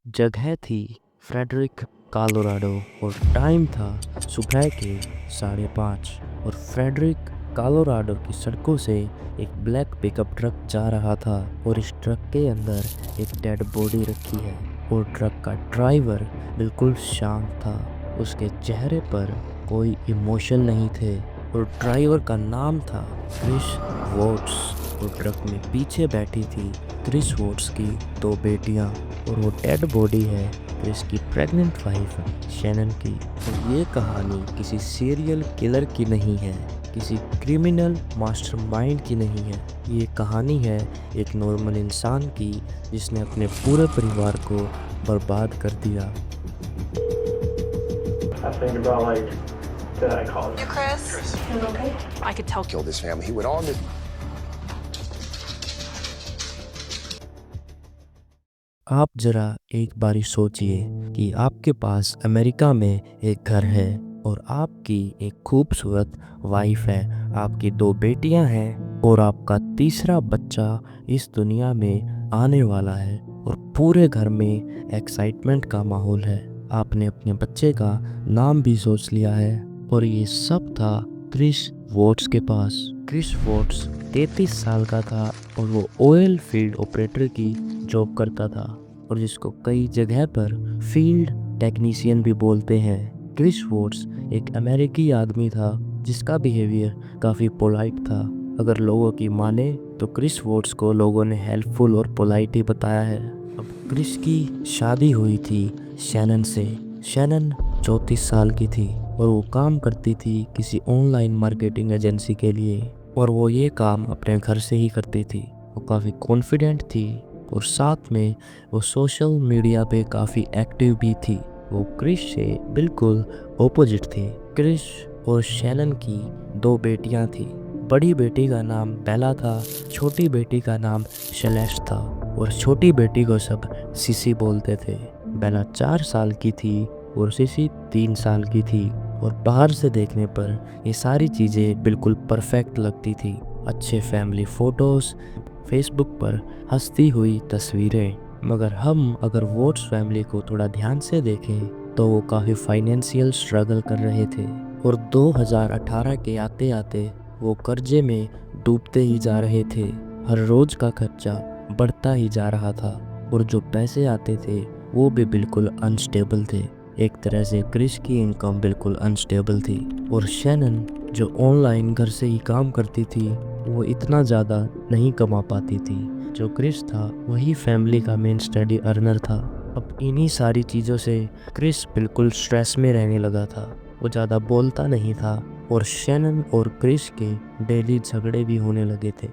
जगह थी Frederick, Colorado और टाइम था सुबह के 5:30 और फ्रेडरिक, कोलोराडो की सड़कों से एक ब्लैक पिकअप ट्रक जा रहा था और इस ट्रक के अंदर एक डेड बॉडी रखी है और ट्रक का ड्राइवर बिल्कुल शांत था। उसके चेहरे पर कोई इमोशन नहीं थे और ड्राइवर का नाम था क्रिस वोट्स और ट्रक में पीछे बैठी थी क्रिस वोट्स की 2 बेटियां और वो डेड बॉडी है क्रिस की प्रेग्नेंट वाइफ शैनन की। और ये कहानी किसी सीरियल किलर की नहीं है, किसी क्रिमिनल मास्टरमाइंड की नहीं है। ये कहानी है एक नॉर्मल इंसान की जिसने अपने पूरे परिवार को बर्बाद कर दिया। I think about like, did I call You, you? Chris? You okay? I could tell. Killed his family. He went on to आप जरा एक बारी सोचिए कि आपके पास अमेरिका में एक घर है और आपकी एक खूबसूरत वाइफ है, आपकी 2 बेटियां हैं और आपका तीसरा बच्चा इस दुनिया में आने वाला है और पूरे घर में एक्साइटमेंट का माहौल है। आपने अपने बच्चे का नाम भी सोच लिया है और ये सब था क्रिस वोट्स के पास। क्रिस वोट्स 33 साल का था और वो ऑयल फील्ड ऑपरेटर की जॉब करता था और जिसको कई जगह पर फील्ड टेक्नीशियन भी बोलते हैं। क्रिस वोट्स एक अमेरिकी आदमी था जिसका बिहेवियर काफ़ी पोलाइट था। अगर लोगों की माने तो क्रिस वोट्स को लोगों ने हेल्पफुल और पोलाइट ही बताया है। अब क्रिस की शादी हुई थी शैनन से। शैनन 34 साल की थी और वो काम करती थी किसी ऑनलाइन मार्केटिंग एजेंसी के लिए और वो ये काम अपने घर से ही करती थी। वो काफ़ी कॉन्फिडेंट थी और साथ में वो सोशल मीडिया पे काफ़ी एक्टिव भी थी। वो क्रिस से बिल्कुल ऑपोजिट थी। क्रिस और शैनन की 2 बेटियां थी। बड़ी बेटी का नाम बेला था, छोटी बेटी का नाम सेलेस्ट था और छोटी बेटी को सब सिसी बोलते थे। बेला 4 साल की थी और सिसी 3 साल की थी और बाहर से देखने पर ये सारी चीज़ें बिल्कुल परफेक्ट लगती थी। अच्छे फैमिली फ़ोटोज़, फेसबुक पर हंसती हुई तस्वीरें। मगर हम अगर वोट्स फैमिली को थोड़ा ध्यान से देखें तो वो काफ़ी फाइनेंशियल स्ट्रगल कर रहे थे और 2018 के आते आते वो कर्जे में डूबते ही जा रहे थे। हर रोज़ का खर्चा बढ़ता ही जा रहा था और जो पैसे आते थे वो भी बिल्कुल अनस्टेबल थे। एक तरह से क्रिस की इनकम बिल्कुल अनस्टेबल थी और शैनन जो ऑनलाइन घर से ही काम करती थी वो इतना ज़्यादा नहीं कमा पाती थी। जो क्रिस था वही फैमिली का मेन स्टडी अर्नर था। अब इन्हीं सारी चीज़ों से क्रिस बिल्कुल स्ट्रेस में रहने लगा था। वो ज़्यादा बोलता नहीं था और शैनन और क्रिस के डेली झगड़े भी होने लगे थे।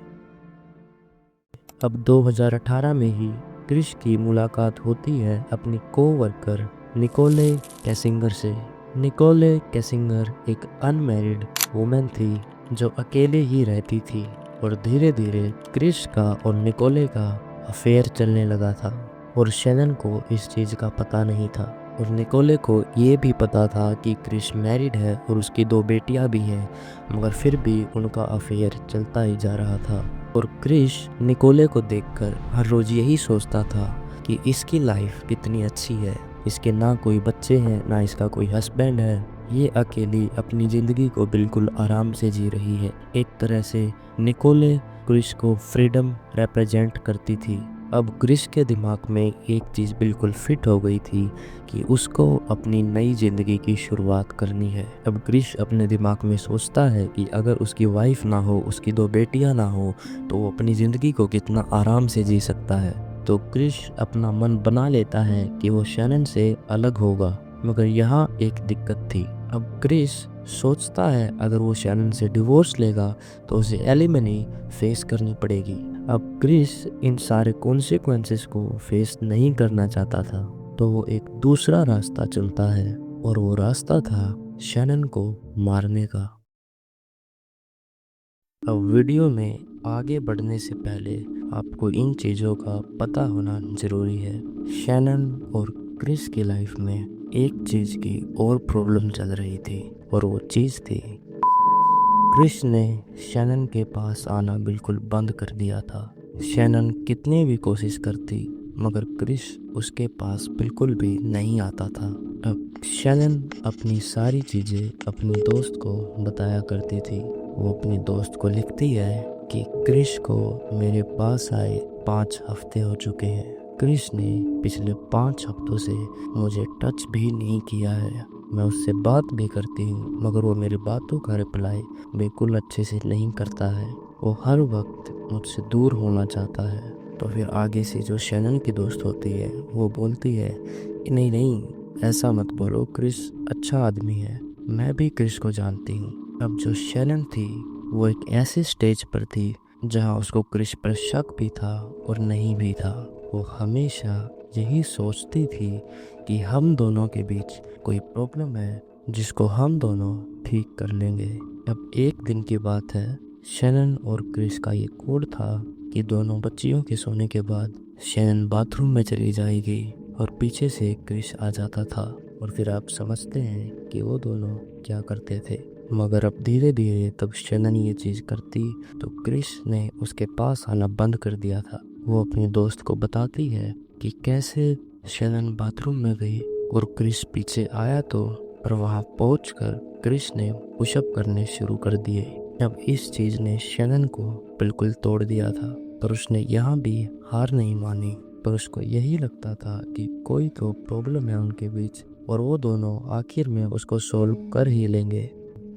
अब 2018 में ही क्रिस की मुलाकात होती है अपनी कोवर्कर निकोले कैसिंगर से। निकोले कैसिंगर एक अनमैरिड वुमेन थी जो अकेले ही रहती थी और धीरे धीरे क्रिस का और निकोले का अफेयर चलने लगा था और शैनन को इस चीज़ का पता नहीं था और निकोले को ये भी पता था कि क्रिस मैरिड है और उसकी 2 बेटियां भी हैं, मगर फिर भी उनका अफेयर चलता ही जा रहा था। और क्रिस निकोले को देखकर हर रोज़ यही सोचता था कि इसकी लाइफ कितनी अच्छी है, इसके ना कोई बच्चे हैं ना इसका कोई हस्बैंड है, ये अकेली अपनी ज़िंदगी को बिल्कुल आराम से जी रही है। एक तरह से निकोले क्रिस को फ्रीडम रिप्रेजेंट करती थी। अब क्रिस के दिमाग में एक चीज़ बिल्कुल फिट हो गई थी कि उसको अपनी नई ज़िंदगी की शुरुआत करनी है। अब क्रिस अपने दिमाग में सोचता है कि अगर उसकी वाइफ ना हो, उसकी 2 बेटियां ना हो तो वो अपनी ज़िंदगी को कितना आराम से जी सकता है। तो क्रिस अपना मन बना लेता है कि वो शैनन से अलग होगा, मगर यहाँ एक दिक्कत थी। अब क्रिस सोचता है अगर वो शैनन से डिवोर्स लेगा तो उसे एलिमनी फेस करनी पड़ेगी। अब क्रिस इन सारे कॉन्सिक्वेंसेस को फेस नहीं करना चाहता था तो वो एक दूसरा रास्ता चुनता है और वो रास्ता था शैनन को मारने का। अब वीडियो में आगे बढ़ने से पहले आपको इन चीज़ों का पता होना ज़रूरी है। शैनन और क्रिस की लाइफ में एक चीज़ की और प्रॉब्लम चल रही थी और वो चीज़ थी क्रिस ने शैनन के पास आना बिल्कुल बंद कर दिया था। शैनन कितनी भी कोशिश करती मगर क्रिस उसके पास बिल्कुल भी नहीं आता था। अब शैनन अपनी सारी चीज़ें अपनी दोस्त को बताया करती थी। वो अपनी दोस्त को लिखती है कि क्रिश को मेरे पास आए 5 हफ्ते हो चुके हैं। क्रिश ने पिछले 5 हफ्तों से मुझे टच भी नहीं किया है। मैं उससे बात भी करती हूँ मगर वो मेरी बातों का रिप्लाई बिल्कुल अच्छे से नहीं करता है। वो हर वक्त मुझसे दूर होना चाहता है। तो फिर आगे से जो शैनन की दोस्त होती है वो बोलती है कि नहीं नहीं, ऐसा मत बोलो, क्रिस अच्छा आदमी है, मैं भी क्रिस को जानती हूँ। अब जो शैनन थी वो एक ऐसे स्टेज पर थी जहाँ उसको क्रिस पर शक भी था और नहीं भी था। वो हमेशा यही सोचती थी कि हम दोनों के बीच कोई प्रॉब्लम है जिसको हम दोनों ठीक कर लेंगे। अब एक दिन की बात है, शैनन और क्रिस का ये कोड था कि दोनों बच्चियों के सोने के बाद शैनन बाथरूम में चली जाएगी और पीछे से क्रिस आ जाता था। और फिर आप समझते हैं कि वो दोनों क्या करते थे। मगर अब धीरे धीरे तब शैनन ये चीज़ करती तो क्रिस ने उसके पास आना बंद कर दिया था। वो अपनी दोस्त को बताती है कि कैसे शैनन बाथरूम में गई और क्रिस पीछे आया तो पर वहाँ पहुंचकर क्रिस ने पुशअप करने शुरू कर दिए। अब इस चीज़ ने शैनन को बिल्कुल तोड़ दिया था, पर उसने यहाँ भी हार नहीं मानी। पर उसको यही लगता था कि कोई तो प्रॉब्लम है उनके बीच और वो दोनों आखिर में उसको सॉल्व कर ही लेंगे।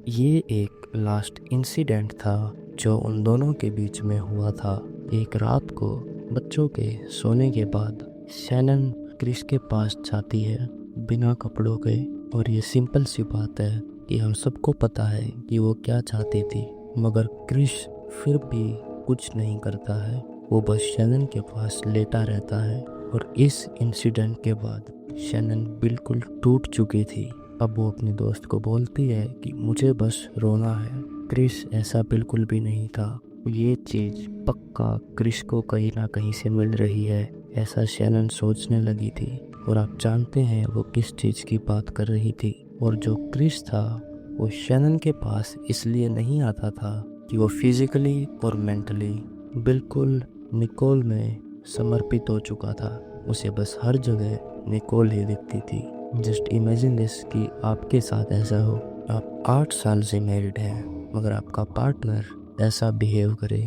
ये एक लास्ट इंसिडेंट था जो उन दोनों के बीच में हुआ था। एक रात को बच्चों के सोने के बाद शैनन क्रिस के पास जाती है बिना कपड़ों के। और ये सिंपल सी बात है कि हम सबको पता है कि वो क्या चाहती थी, मगर क्रिस फिर भी कुछ नहीं करता है। वो बस शैनन के पास लेटा रहता है। और इस इंसिडेंट के बाद शैनन बिल्कुल टूट चुकी थी। अब वो अपनी दोस्त को बोलती है कि मुझे बस रोना है। क्रिस ऐसा बिल्कुल भी नहीं था। ये चीज़ पक्का क्रिस को कहीं ना कहीं से मिल रही है, ऐसा शैनन सोचने लगी थी। और आप जानते हैं वो किस चीज़ की बात कर रही थी। और जो क्रिस था वो शैनन के पास इसलिए नहीं आता था कि वो फिजिकली और मेंटली बिल्कुल निकोल में समर्पित हो चुका था। उसे बस हर जगह निकोल ही दिखती थी। जस्ट इमेजिन दिस कि आपके साथ ऐसा हो, आप 8 साल से मैरिड हैं मगर आपका पार्टनर ऐसा बिहेव करे।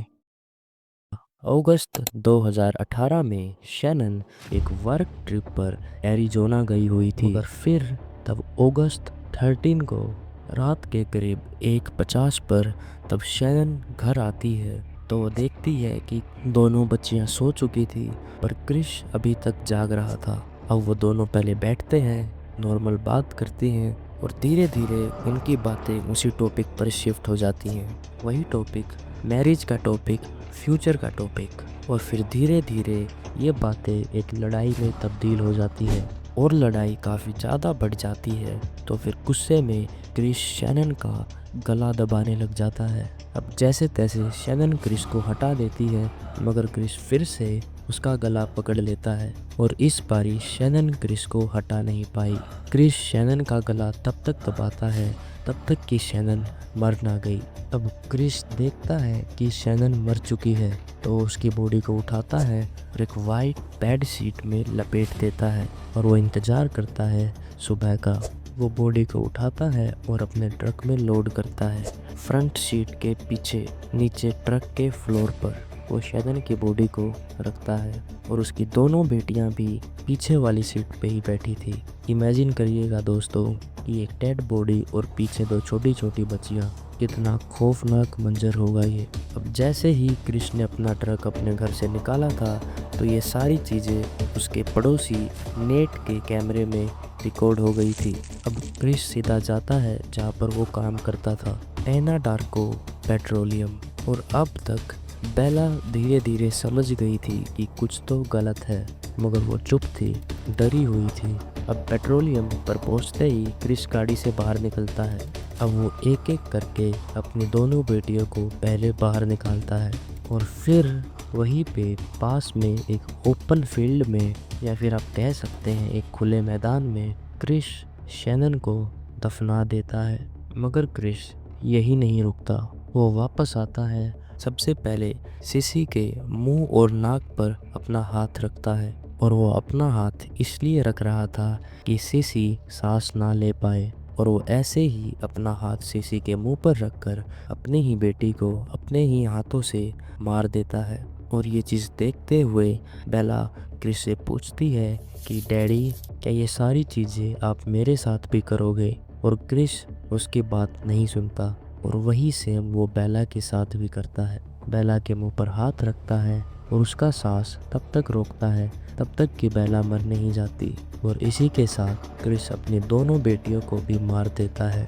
अगस्त 2018 में शैनन एक वर्क ट्रिप पर एरिज़ोना गई हुई थी। मगर फिर तब अगस्त 13 को रात के करीब 1:50 पर तब शैनन घर आती है तो वो देखती है कि दोनों बच्चियां सो चुकी थी पर क्रिश अभी तक जाग रहा था। अब वो दोनों पहले बैठते हैं, नॉर्मल बात करती हैं और धीरे धीरे उनकी बातें उसी टॉपिक पर शिफ्ट हो जाती हैं। वही टॉपिक, मैरिज का टॉपिक, फ्यूचर का टॉपिक। और फिर धीरे धीरे ये बातें एक लड़ाई में तब्दील हो जाती है और लड़ाई काफ़ी ज़्यादा बढ़ जाती है। तो फिर गुस्से में क्रिस शैनन का गला दबाने लग जाता है। अब जैसे तैसे शैनन क्रिस को हटा देती है मगर क्रिस फिर से उसका गला पकड़ लेता है और इस बारी शैनन क्रिस को हटा नहीं पाई। क्रिस शैनन का गला तब तक दबाता है तब तक कि शैनन मर ना गई। अब क्रिस देखता है कि शैनन मर चुकी है तो उसकी बॉडी को उठाता है और एक वाइट बेड शीट में लपेट देता है और वो इंतज़ार करता है सुबह का। वो बॉडी को उठाता है और अपने ट्रक में लोड करता है। फ्रंट सीट के पीछे नीचे ट्रक के फ्लोर पर वो शैनन की बॉडी को रखता है और उसकी दोनों बेटियां भी पीछे वाली सीट पे ही बैठी थी। इमेजिन करिएगा दोस्तों कि एक डेड बॉडी और पीछे 2 छोटी छोटी बच्चियां, कितना खौफनाक मंजर होगा ये। अब जैसे ही क्रिस ने अपना ट्रक अपने घर से निकाला था तो ये सारी चीज़ें उसके पड़ोसी नेट के कैमरे में रिकॉर्ड हो गई थी। अब क्रिस सीधा जाता है जहाँ पर वो काम करता था, एनाडार्को पेट्रोलियम। और अब तक बेला धीरे धीरे समझ गई थी कि कुछ तो गलत है मगर वो चुप थी, डरी हुई थी। अब पेट्रोलियम पर पहुंचते ही क्रिस गाड़ी से बाहर निकलता है। अब वो एक एक करके अपनी दोनों बेटियों को पहले बाहर निकालता है और फिर वहीं पे पास में एक ओपन फील्ड में या फिर आप कह सकते हैं एक खुले मैदान में क्रिस शैनन को दफना देता है। मगर क्रिस यही नहीं रुकता, वो वापस आता है। सबसे पहले सिसी के मुंह और नाक पर अपना हाथ रखता है और वो अपना हाथ इसलिए रख रहा था कि सीसी सांस ना ले पाए, और वो ऐसे ही अपना हाथ सीसी के मुंह पर रखकर अपनी ही बेटी को अपने ही हाथों से मार देता है। और ये चीज़ देखते हुए बेला क्रिस से पूछती है कि डैडी, क्या ये सारी चीज़ें आप मेरे साथ भी करोगे? और क्रिस उसकी बात नहीं सुनता और वही सेम वो बेला के साथ भी करता है। बेला के मुंह पर हाथ रखता है और उसका सांस तब तक रोकता है तब तक कि बेला मर नहीं जाती। और इसी के साथ क्रिस अपनी दोनों बेटियों को भी मार देता है।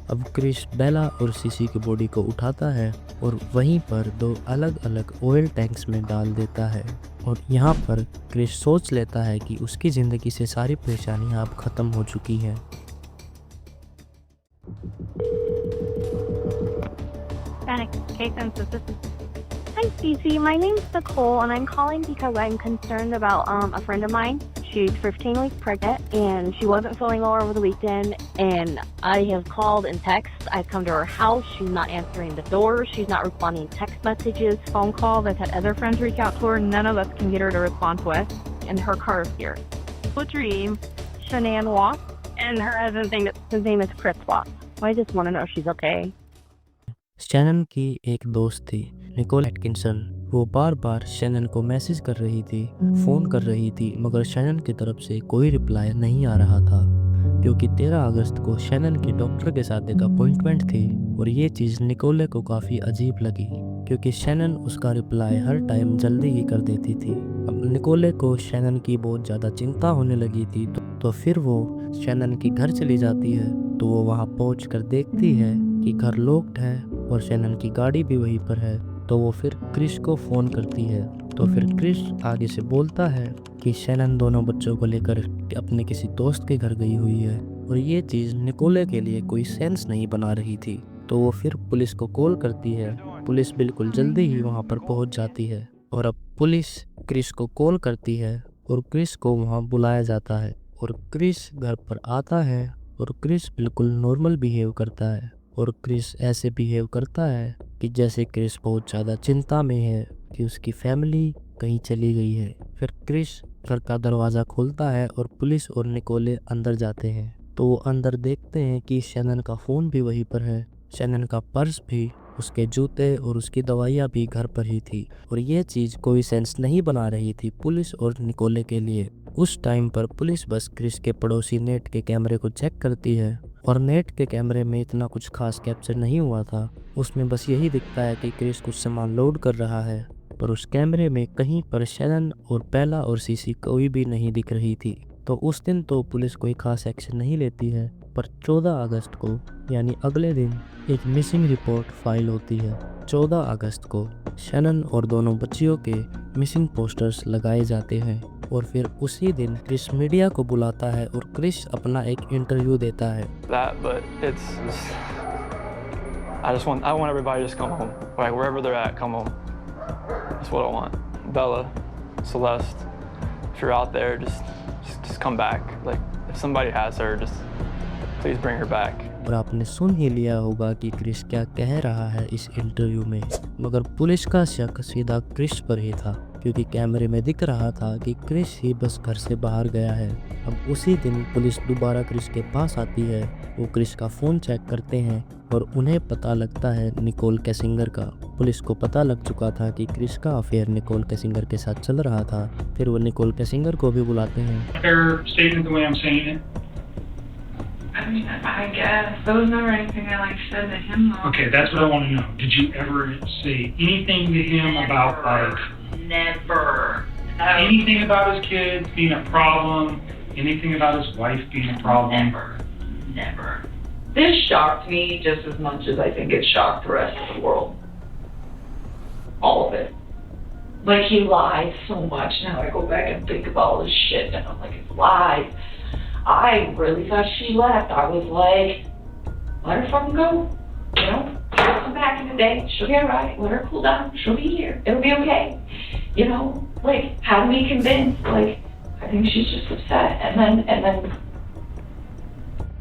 अब क्रिस बेला और सीसी की बॉडी को उठाता है और वहीं पर दो अलग अलग ऑयल टैंक्स में डाल देता है। और यहाँ पर क्रिस सोच लेता है कि उसकी ज़िंदगी से सारी परेशानियाँ अब ख़त्म हो चुकी हैं। Hi, Cece. My name's Nicole, and I'm calling because I'm concerned about a friend of mine. She's 15 weeks pregnant, and she wasn't feeling well over the weekend. And I have called and texted. I've come to her house. She's not answering the door. She's not responding to text messages, phone calls. I've had other friends reach out to her. None of us can get her to respond to us. And her car is here. What's your name? Shanann Watt. And her his name is Chris Watt. I just want to know if she's okay. Shannon की एक दोस्त थी Nicol Atkinson. वो बार बार Shannon को message कर रही थी, phone कर रही थी, मगर शैनन की तरफ से कोई रिप्लाई नहीं आ रहा था, क्योंकि 13 अगस्त को शैनन की डॉक्टर के साथ एक अपॉइंटमेंट थी। और ये चीज़ निकोले को काफ़ी अजीब लगी, क्योंकि शैनन उसका रिप्लाई हर टाइम जल्दी ही कर देती थी। अब निकोले को शैनन की बहुत ज़्यादा चिंता होने लगी थी, तो फिर वो शैनन के घर चली जाती है। तो वो वहाँ पहुँच कर देखती है कि घर लॉक्ड है और शैनन की गाड़ी भी वहीं पर है। तो वो फिर क्रिस को फ़ोन करती है। तो फिर क्रिस आगे से बोलता है कि शैनन दोनों बच्चों को लेकर अपने किसी दोस्त के घर गई हुई है। और ये चीज़ निकोले के लिए कोई सेंस नहीं बना रही थी। तो वो फिर पुलिस को कॉल करती है। पुलिस बिल्कुल जल्दी ही वहाँ पर पहुँच जाती है। और अब पुलिस क्रिस को कॉल करती है और क्रिस को वहाँ बुलाया जाता है। और क्रिस घर पर आता है और क्रिस बिल्कुल नॉर्मल बिहेव करता है। और क्रिस ऐसे बिहेव करता है कि जैसे क्रिस बहुत ज़्यादा चिंता में है कि उसकी फैमिली कहीं चली गई है। फिर क्रिस घर का दरवाज़ा खोलता है और पुलिस और निकोले अंदर जाते हैं। तो वो अंदर देखते हैं कि शैनन का फ़ोन भी वहीं पर है, शैनन का पर्स भी, उसके जूते और उसकी दवाइयाँ भी घर पर ही थी। और ये चीज़ कोई सेंस नहीं बना रही थी पुलिस और निकोले के लिए। उस टाइम पर पुलिस बस क्रिस के पड़ोसी नेट के कैमरे को चेक करती है और नेट के कैमरे में इतना कुछ खास कैप्चर नहीं हुआ था। उसमें बस यही दिखता है कि क्रिस कुछ सामान लोड कर रहा है, पर उस कैमरे में कहीं पर शैनन और बेला और सीसी कोई भी नहीं दिख रही थी। तो उस दिन तो पुलिस कोई खास एक्शन नहीं लेती है, पर 14 अगस्त को यानी अगले दिन एक मिसिंग रिपोर्ट फाइल होती है। 14 अगस्त को शैनन और दोनों बच्चियों के मिसिंग पोस्टर्स लगाए जाते हैं। और फिर उसी दिन क्रिस मीडिया को बुलाता है और क्रिस अपना एक इंटरव्यू देता है। I want everybody to just come home. Like wherever they're at, come home. That's what I want. Bella, Celeste, if you're out there, just come back. Like if somebody has her, just please bring her back. और आपने सुन ही लिया होगा कि Chris क्या कह रहा है इस इंटरव्यू में, मगर पुलिस का शक सीधा क्रिस पर ही था, क्योंकि कैमरे में दिख रहा था कि क्रिस ही बस घर से बाहर गया है। अब उसी दिन पुलिस दोबारा क्रिस के पास आती है। वो क्रिस का फ़ोन चेक करते हैं और उन्हें पता लगता है निकोल कैसिंगर का। पुलिस को पता लग चुका था कि क्रिस का अफेयर निकोल कैसिंगर के साथ चल रहा था। फिर वो निकोल कैसिंगर को भी बुलाते हैं। I mean, I guess. There was never anything I said to him though. Okay, that's what I want to know. Did you ever say anything to him about Never. anything about his kids being a problem? Anything about his wife being a problem? Never. This shocked me just as much as I think it shocked the rest of the world. All of it. Like he lied so much. Now I go back and think about all this shit and I'm like, it's lies. I really thought she left. I was like, let her fucking go. You know, she'll come back in the day. She'll get right. Let her cool down. She'll be here. It'll be okay. You know, like, have me convinced. Like, I think she's just upset. And then.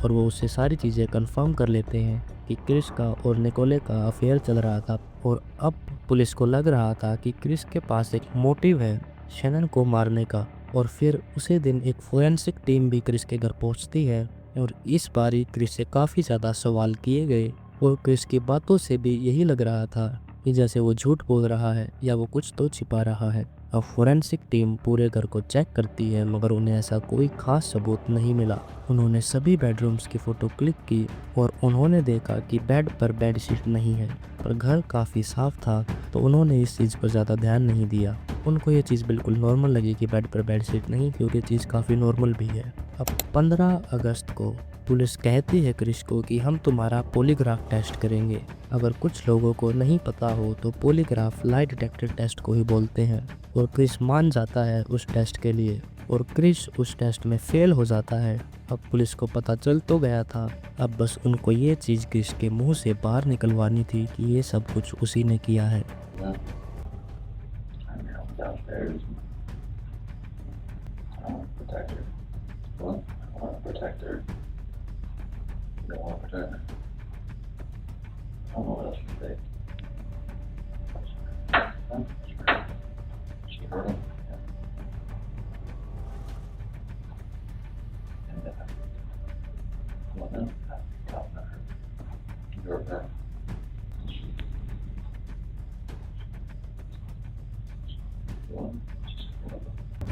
और वो उससे सारी चीज़ें confirm कर लेते हैं कि Chris का और निकोले का अफेयर चल रहा था। और अब पुलिस को लग रहा था कि क्रिस के पास एक मोटिव है शैनन को मारने का। और फिर उसी दिन एक फोरेंसिक टीम भी क्रिस के घर पहुंचती है और इस बारी क्रिस से काफ़ी ज़्यादा सवाल किए गए और क्रिस की बातों से भी यही लग रहा था कि जैसे वो झूठ बोल रहा है या वो कुछ तो छिपा रहा है। अब फोरेंसिक टीम पूरे घर को चेक करती है मगर उन्हें ऐसा कोई खास सबूत नहीं मिला। उन्होंने सभी बेडरूम्स की फ़ोटो क्लिक की और उन्होंने देखा कि बेड पर बेडशीट नहीं है, पर घर काफ़ी साफ था तो उन्होंने इस चीज़ पर ज़्यादा ध्यान नहीं दिया। उनको ये चीज़ बिल्कुल नॉर्मल लगी कि बेड पर बेडशीट नहीं, क्योंकि ये चीज़ काफ़ी नॉर्मल भी है। अब 15 अगस्त को पुलिस कहती है क्रिस को कि हम तुम्हारा पॉलीग्राफ टेस्ट करेंगे। अगर कुछ लोगों को नहीं पता हो तो पॉलीग्राफ लाई डिटेक्टर टेस्ट को ही बोलते हैं और क्रिस मान जाता है उस टेस्ट के लिए और क्रिस उस टेस्ट में फेल हो जाता है। अब पुलिस को पता चल तो गया था, अब बस उनको ये चीज़ क्रिस के मुंह से बाहर निकलवानी थी कि ये सब कुछ उसी ने किया है।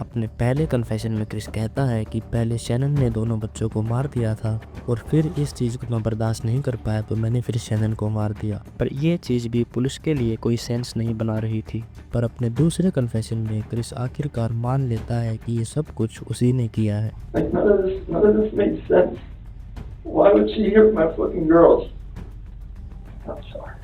अपने पहले कन्फेशन में क्रिस कहता है कि पहले शैनन ने दोनों बच्चों को मार दिया था और फिर इस चीज़ को मैं बर्दाश्त नहीं कर पाया तो मैंने फिर शैनन को मार दिया। पर यह चीज़ भी पुलिस के लिए कोई सेंस नहीं बना रही थी। पर अपने दूसरे कन्फेशन में क्रिस आखिरकार मान लेता है कि ये सब कुछ उसी ने किया है। Like, none of this makes sense. Why would she hurt my fucking girls? I'm sorry.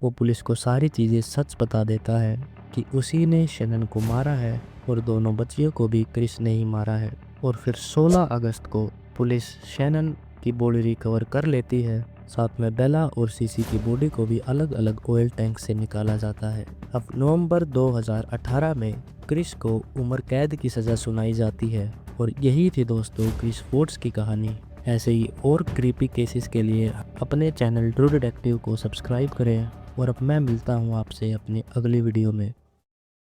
वो पुलिस को सारी चीज़ें सच बता देता है कि उसी ने शैनन को मारा है और दोनों बच्चियों को भी क्रिस ने ही मारा है। और फिर 16 अगस्त को पुलिस शैनन की बॉडी रिकवर कर लेती है, साथ में बेला और सीसी की बॉडी को भी अलग अलग ऑयल टैंक से निकाला जाता है। अब नवंबर 2018 में क्रिस को उम्र कैद की सज़ा सुनाई जाती है। और यही थी दोस्तों क्रिस फोर्ड्स की कहानी। ऐसे ही और क्रीपी केसेस के लिए अपने चैनल ट्रू डिटेक्टिव को सब्सक्राइब करें और अब मैं मिलता हूँ आपसे अपनी अगली वीडियो में।